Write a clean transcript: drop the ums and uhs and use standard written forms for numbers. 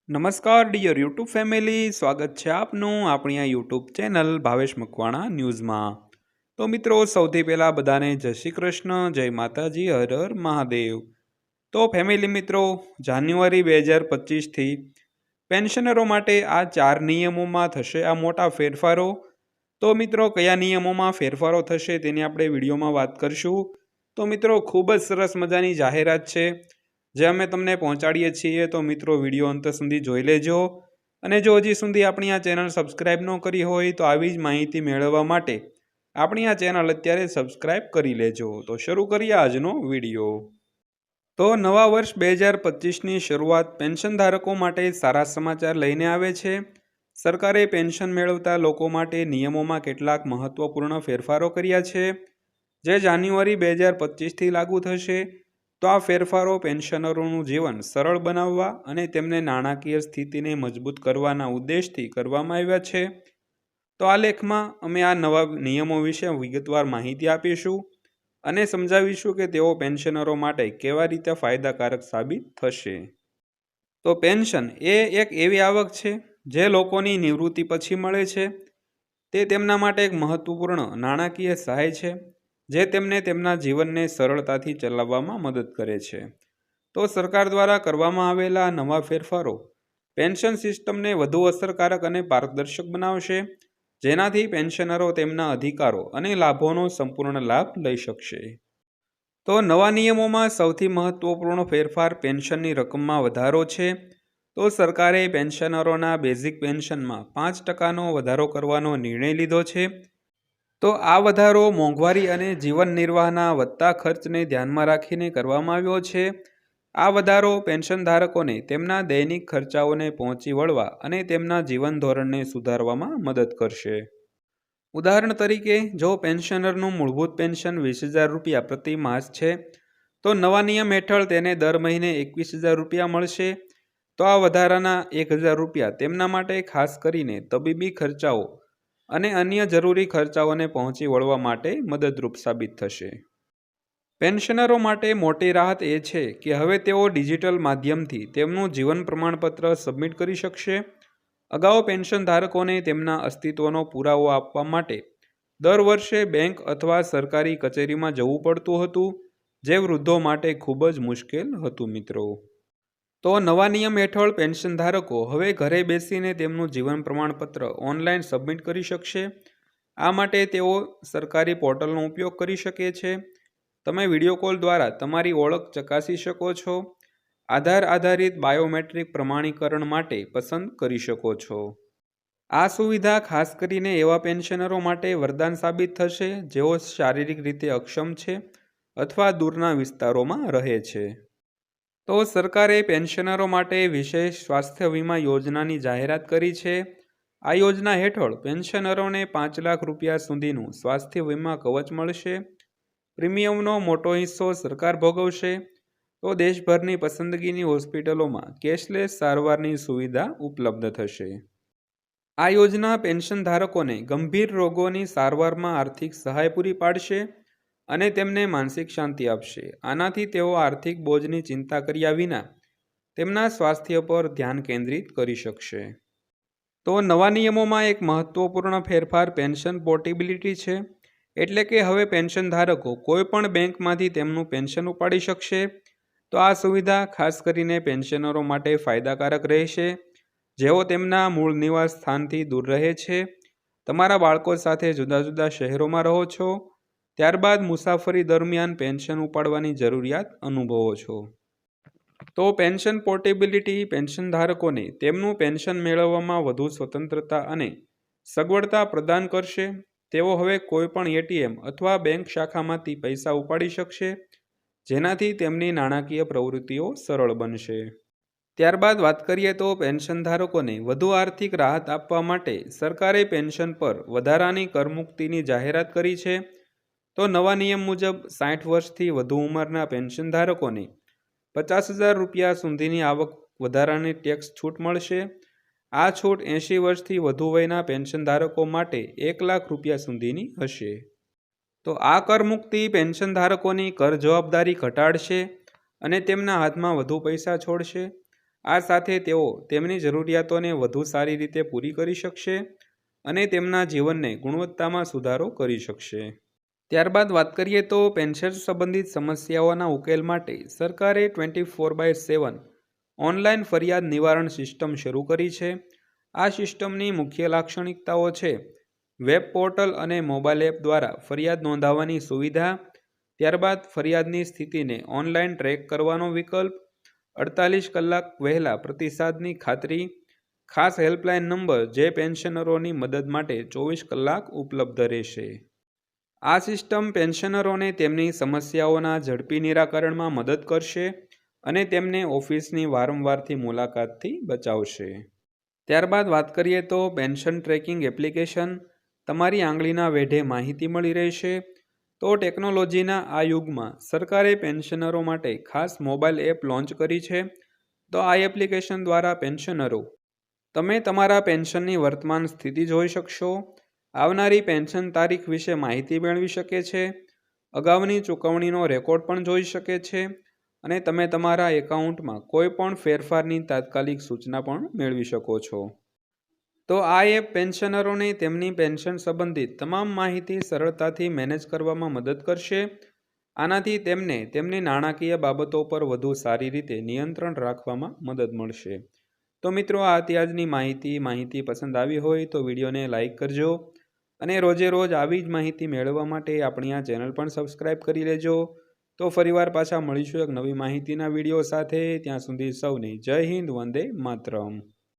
નમસ્કાર dear YouTube family, સ્વાગત છે આપનું આપણી આ યુટ્યુબ ચેનલ ભાવેશ મકવાણા ન્યૂઝમાં। તો મિત્રો, સૌથી પહેલાં બધાને જય શ્રી કૃષ્ણ, જય માતાજી, હર હર મહાદેવ। તો ફેમિલી મિત્રો, જાન્યુઆરી 2025થી પેન્શનરો માટે આ 4 નિયમોમાં થશે આ મોટા ફેરફારો। તો મિત્રો, કયા નિયમોમાં ફેરફારો થશે તેની આપણે વિડીયોમાં વાત કરીશું। તો મિત્રો, ખૂબ જ સરસ મજાની જાહેરાત છે જે અમે તમને પહોંચાડીએ છીએ। તો મિત્રો, વિડીયો અંત સુધી જોઈ લેજો અને જો હજી સુધી આપણી આ ચેનલ સબસ્ક્રાઇબ ન કરી હોય તો આવી જ માહિતી મેળવવા માટે આપણી આ ચેનલ અત્યારે સબસ્ક્રાઇબ કરી લેજો। તો શરૂ કરીએ આજનો વિડીયો। તો નવા વર્ષ 2025ની શરૂઆત પેન્શન ધારકો માટે સારા સમાચાર લઈને આવે છે। સરકારે પેન્શન મેળવતા લોકો માટે નિયમોમાં કેટલાક મહત્વપૂર્ણ ફેરફારો કર્યા છે જે જાન્યુઆરી 2025થી લાગુ થશે। તો આ ફેરફારો પેન્શનરોનું જીવન સરળ બનાવવા અને તેમને નાણાકીય સ્થિતિને મજબૂત કરવાના ઉદ્દેશથી કરવામાં આવ્યા છે। તો આ લેખમાં અમે આ નવા નિયમો વિશે વિગતવાર માહિતી આપીશું અને સમજાવીશું કે તેઓ પેન્શનરો માટે કેવા રીતે ફાયદાકારક સાબિત થશે। તો પેન્શન એ એક એવી આવક છે જે લોકોની નિવૃત્તિ પછી મળે છે। તે તેમના માટે એક મહત્વપૂર્ણ નાણાકીય સહાય છે જે તેમને તેમના જીવનને સરળતાથી ચલાવવામાં મદદ કરે છે। તો સરકાર દ્વારા કરવામાં આવેલા નવા ફેરફારો પેન્શન સિસ્ટમને વધુ અસરકારક અને પારદર્શક બનાવશે, જેનાથી પેન્શનરો તેમના અધિકારો અને લાભોનો સંપૂર્ણ લાભ લઈ શકશે। તો નવા નિયમોમાં સૌથી મહત્વપૂર્ણ ફેરફાર પેન્શનની રકમમાં વધારો છે। તો સરકારે પેન્શનરોના બેઝિક પેન્શનમાં 5%નો વધારો કરવાનો નિર્ણય લીધો છે। તો આ વધારો મોંઘવારી અને જીવન નિર્વાહના વધતા ખર્ચને ધ્યાનમાં રાખીને કરવામાં આવ્યો છે। આ વધારો પેન્શન ધારકોને તેમના દૈનિક ખર્ચાઓને પહોંચી વળવા અને તેમના જીવન ધોરણને સુધારવામાં મદદ કરશે। ઉદાહરણ તરીકે, જો પેન્શનરનું મૂળભૂત પેન્શન 20,000 રૂપિયા પ્રતિ માસ છે તો નવા નિયમ હેઠળ તેને દર મહિને 21,000 રૂપિયા મળશે। તો આ વધારાના 1,000 રૂપિયા તેમના માટે ખાસ કરીને તબીબી ખર્ચાઓ અને અન્ય જરૂરી ખર્ચાઓને પહોંચી વળવા માટે મદદરૂપ સાબિત થશે। પેન્શનરો માટે મોટી રાહત એ છે કે હવે તેઓ ડિજિટલ માધ્યમથી તેમનું જીવન પ્રમાણપત્ર સબમિટ કરી શકશે। અગાઉ પેન્શન ધારકોને તેમના અસ્તિત્વનો પુરાવો આપવા માટે દર વર્ષે બેંક અથવા સરકારી કચેરીમાં જવું પડતું હતું, જે વૃદ્ધો માટે ખૂબ જ મુશ્કેલ હતું મિત્રો। તો નવા નિયમ હેઠળ પેન્શન ધારકો હવે ઘરે બેસીને તેમનું જીવન પ્રમાણપત્ર ઓનલાઈન સબમિટ કરી શકશે। આ માટે તેઓ સરકારી પોર્ટલનો ઉપયોગ કરી શકે છે। તમે વિડીયો કોલ દ્વારા તમારી ઓળખ ચકાસી શકો છો, આધાર આધારિત બાયોમેટ્રિક પ્રમાણીકરણ માટે પસંદ કરી શકો છો। આ સુવિધા ખાસ કરીને એવા પેન્શનરો માટે વરદાન સાબિત થશે જેઓ શારીરિક રીતે અક્ષમ છે અથવા દૂરના વિસ્તારોમાં રહે છે। તો સરકારે પેન્શનરો માટે વિશેષ સ્વાસ્થ્ય વીમા યોજનાની જાહેરાત કરી છે। આ યોજના હેઠળ પેન્શનરોને 5 લાખ રૂપિયા સુધીનું સ્વાસ્થ્ય વીમા કવચ મળશે। પ્રીમિયમનો મોટો હિસ્સો સરકાર ભોગવશે। તો દેશભરની પસંદગીની હોસ્પિટલોમાં કેશલેસ સારવારની સુવિધા ઉપલબ્ધ થશે। આ યોજના પેન્શન ધારકોને ગંભીર રોગોની સારવારમાં આર્થિક સહાય પૂરી પાડશે અને તેમને માનસિક શાંતિ આપશે। આનાથી તેઓ આર્થિક બોજની ચિંતા કર્યા વિના તેમના સ્વાસ્થ્ય પર ધ્યાન કેન્દ્રિત કરી શકશે। તો નવા નિયમોમાં એક મહત્વપૂર્ણ ફેરફાર પેન્શન પોર્ટેબિલિટી છે, એટલે કે હવે પેન્શન ધારકો કોઈ પણ બેંકમાંથી તેમનું પેન્શન ઉપાડી શકશે। તો આ સુવિધા ખાસ કરીને પેન્શનરો માટે ફાયદાકારક રહેશે જેઓ તેમના મૂળ નિવાસ સ્થાનથી દૂર રહે છે, તમારા બાળકો સાથે જુદા જુદા શહેરોમાં રહો છો, ત્યારબાદ મુસાફરી દરમિયાન પેન્શન ઉપાડવાની જરૂરિયાત અનુભવો છો। તો પેન્શન પોર્ટેબિલિટી પેન્શન ધારકોને તેમનું પેન્શન મેળવવામાં વધુ સ્વતંત્રતા અને સગવડતા પ્રદાન કરશે। તેઓ હવે કોઈપણ એટીએમ અથવા બેંક શાખામાંથી પૈસા ઉપાડી શકશે, જેનાથી તેમની નાણાકીય પ્રવૃત્તિઓ સરળ બનશે। ત્યારબાદ વાત કરીએ તો પેન્શન ધારકોને વધુ આર્થિક રાહત આપવા માટે સરકારે પેન્શન પર વધારાની કરમુક્તિની જાહેરાત કરી છે। તો નવા નિયમ મુજબ 60 વર્ષથી વધુ ઉંમરના પેન્શન ધારકોને 50,000 રૂપિયા સુધીની આવક વધારાની ટેક્સ છૂટ મળશે। આ છૂટ 80 વર્ષથી વધુ વયના પેન્શન ધારકો માટે 1 લાખ રૂપિયા સુધીની હશે। તો આ કરમુક્તિ પેન્શન ધારકોની કર જવાબદારી ઘટાડશે અને તેમના હાથમાં વધુ પૈસા છોડશે। આ સાથે તેઓ તેમની જરૂરિયાતોને વધુ સારી રીતે પૂરી કરી શકશે અને તેમના જીવનને ગુણવત્તામાં સુધારો કરી શકશે. ત્યારબાદ વાત કરીએ તો પેન્શન સંબંધિત સમસ્યાઓના ઉકેલ માટે સરકારે 24/7 ઓનલાઈન ફરિયાદ નિવારણ સિસ્ટમ શરૂ કરી છે. આ સિસ્ટમની મુખ્ય લાક્ષણિકતાઓ છે વેબ પોર્ટલ અને મોબાઈલ એપ દ્વારા ફરિયાદ નોંધાવવાની સુવિધા, ત્યારબાદ ફરિયાદની સ્થિતિને ઓનલાઈન ટ્રેક કરવાનો વિકલ્પ, 48 કલાક વહેલા પ્રતિસાદની ખાતરી, ખાસ હેલ્પલાઇન નંબર જે પેન્શનરોની મદદ માટે 24 કલાક ઉપલબ્ધ રહેશે. આ સિસ્ટમ પેન્શનરોને તેમની સમસ્યાઓના ઝડપી નિરાકરણમાં મદદ કરશે અને તેમને ઓફિસની વારંવારથી મુલાકાતથી બચાવશે. ત્યારબાદ વાત કરીએ તો પેન્શન ટ્રેકિંગ એપ્લિકેશન, તમારી આંગળીના વેઢે માહિતી મળી રહેશે. તો ટેકનોલોજીના આ યુગમાં સરકારે પેન્શનરો માટે ખાસ મોબાઈલ એપ લોન્ચ કરી છે. તો આ એપ્લિકેશન દ્વારા પેન્શનરો તમે તમારા પેન્શનની વર્તમાન સ્થિતિ જોઈ શકશો, આવનારી પેન્શન તારીખ વિશે માહિતી મેળવી શકે છે, અગાઉની ચૂકવણીનો રેકોર્ડ પણ જોઈ શકે છે અને તમે તમારા એકાઉન્ટમાં કોઈ પણ ફેરફારની તાત્કાલિક સૂચના પણ મેળવી શકો છો. તો આ એપ પેન્શનરોને તેમની પેન્શન સંબંધિત તમામ માહિતી સરળતાથી મેનેજ કરવામાં મદદ કરશે. આનાથી તેમને તેમની નાણાકીય બાબતો પર વધુ સારી રીતે નિયંત્રણ રાખવામાં મદદ મળશે. તો મિત્રો, આ હતી આજની માહિતી પસંદ આવી હોય તો વિડીયોને લાઇક કરજો અને રોજે રોજ આવી જ માહિતી મેળવવા માટે આપણી આ ચેનલ પણ સબસ્ક્રાઈબ કરી લેજો. તો ફરીવાર પાછા મળીશું એક નવી માહિતીના વિડીયો સાથે. ત્યાં સુધી સૌને જય હિન્દ, વંદે માતરમ.